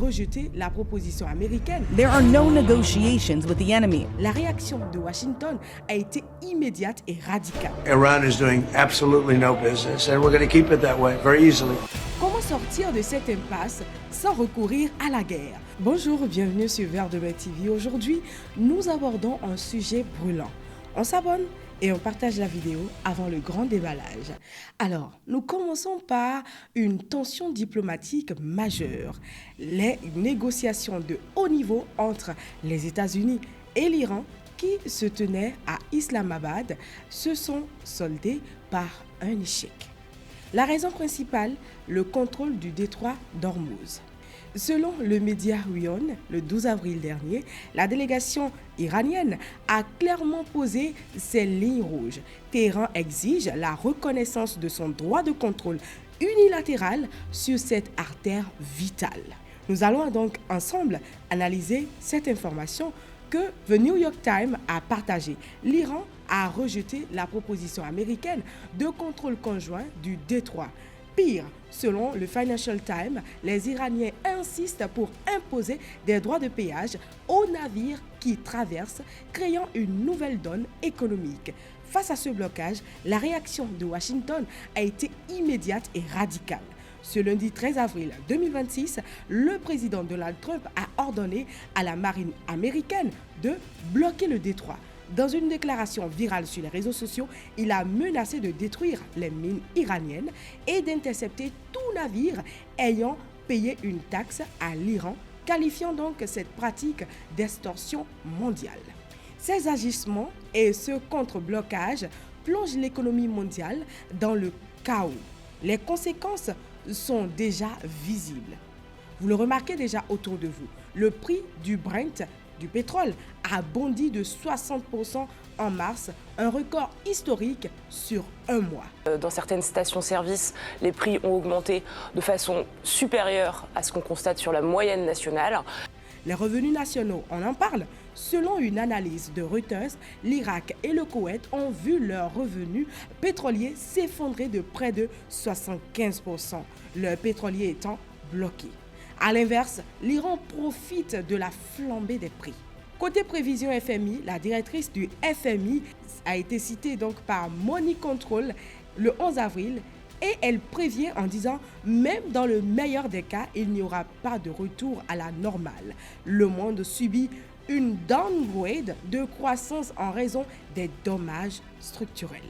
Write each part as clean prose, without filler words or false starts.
rejeté la proposition américaine. There are no negotiations with the enemy. La réaction de Washington a été immédiate et radicale. Iran is doing absolutely no business, and we're going to keep it that way very easily. Comment sortir de cette impasse sans recourir à la guerre? Bonjour, bienvenue sur Vert de Mer TV. Aujourd'hui, nous abordons un sujet brûlant. On s'abonne et on partage la vidéo avant le grand déballage. Alors, nous commençons par une tension diplomatique majeure. Les négociations de haut niveau entre les États-Unis et l'Iran qui se tenaient à Islamabad se sont soldées par un échec. La raison principale, le contrôle du détroit d'Ormuz. Selon le média WION, le 12 avril dernier, la délégation iranienne a clairement posé ses lignes rouges. Téhéran exige la reconnaissance de son droit de contrôle unilatéral sur cette artère vitale. Nous allons donc ensemble analyser cette information que The New York Times a partagée. L'Iran a rejeté la proposition américaine de contrôle conjoint du détroit. Pire, selon le Financial Times, les Iraniens insistent pour imposer des droits de péage aux navires qui traversent, créant une nouvelle donne économique. Face à ce blocage, la réaction de Washington a été immédiate et radicale. Ce lundi 13 avril 2026, le président Donald Trump a ordonné à la marine américaine de bloquer le détroit. Dans une déclaration virale sur les réseaux sociaux, il a menacé de détruire les mines iraniennes et d'intercepter tout navire ayant payé une taxe à l'Iran, qualifiant donc cette pratique d'extorsion mondiale. Ces agissements et ce contre-blocage plongent l'économie mondiale dans le chaos. Les conséquences sont déjà visibles. Vous le remarquez déjà autour de vous. Le prix du Brent, du pétrole, a bondi de 60% en mars, un record historique sur un mois. Dans certaines stations-service, les prix ont augmenté de façon supérieure à ce qu'on constate sur la moyenne nationale. Les revenus nationaux, on en parle. Selon une analyse de Reuters, l'Irak et le Koweït ont vu leurs revenus pétroliers s'effondrer de près de 75%, le pétrolier étant bloqué. A l'inverse, l'Iran profite de la flambée des prix. Côté prévision FMI, la directrice du FMI a été citée donc par Money Control le 11 avril et elle prévient en disant « Même dans le meilleur des cas, il n'y aura pas de retour à la normale. Le monde subit une downgrade de croissance en raison des dommages structurels. »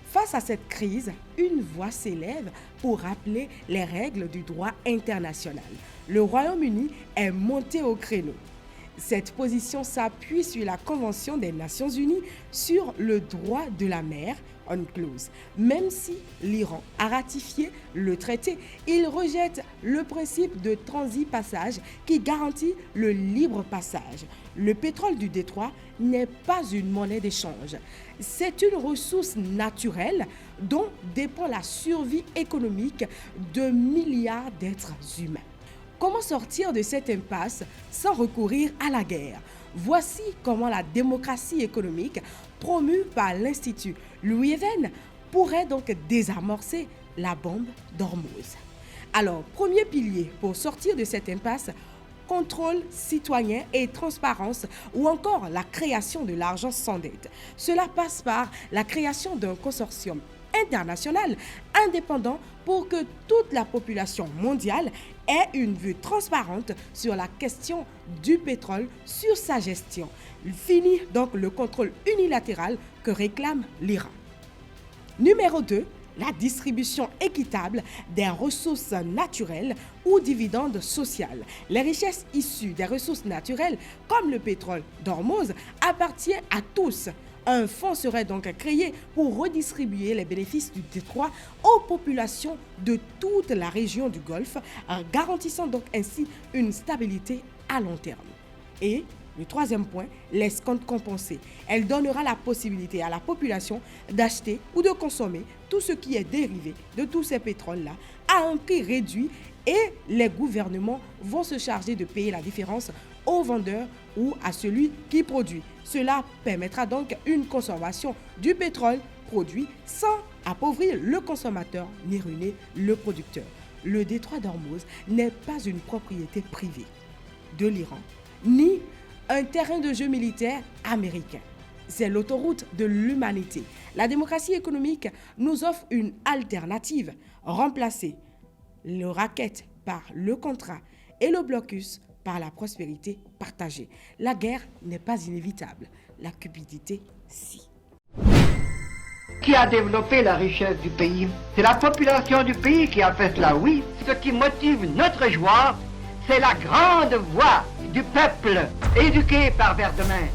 Face à cette crise, une voix s'élève pour rappeler les règles du droit international. Le Royaume-Uni est monté au créneau. Cette position s'appuie sur la Convention des Nations Unies sur le droit de la mer, UNCLOS. Même si l'Iran a ratifié le traité, il rejette le principe de transit-passage qui garantit le libre passage. Le pétrole du détroit n'est pas une monnaie d'échange. C'est une ressource naturelle dont dépend la survie économique de milliards d'êtres humains. Comment sortir de cette impasse sans recourir à la guerre? Voici comment la démocratie économique promue par l'Institut Louis Even pourrait donc désamorcer la bombe d'Ormuz. Alors, premier pilier pour sortir de cette impasse, contrôle citoyen et transparence ou encore la création de l'argent sans dette. Cela passe par la création d'un consortium international indépendant pour que toute la population mondiale ait une vue transparente sur la question du pétrole, sur sa gestion. Fini donc le contrôle unilatéral que réclame l'Iran. Numéro 2, la distribution équitable des ressources naturelles ou dividendes sociaux. Les richesses issues des ressources naturelles, comme le pétrole d'Ormuz, appartiennent à tous. Un fonds serait donc créé pour redistribuer les bénéfices du détroit aux populations de toute la région du Golfe, garantissant donc ainsi une stabilité à long terme. Et le troisième point, l'escompte compensé. Elle donnera la possibilité à la population d'acheter ou de consommer tout ce qui est dérivé de tous ces pétroles-là à un prix réduit et les gouvernements vont se charger de payer la différence au vendeur ou à celui qui produit. Cela permettra donc une consommation du pétrole produit sans appauvrir le consommateur ni ruiner le producteur. le détroit d'Ormuz n'est pas une propriété privée de l'Iran, ni un terrain de jeu militaire américain. C'est l'autoroute de l'humanité. La démocratie économique nous offre une alternative. Remplacer le racket par le contrat et le blocus par la prospérité partagée. La guerre n'est pas inévitable. La cupidité, si. Qui a développé la richesse du pays? C'est la population du pays qui a fait cela, oui. Ce qui motive notre joie, c'est la grande voix du peuple éduqué par Verdemain.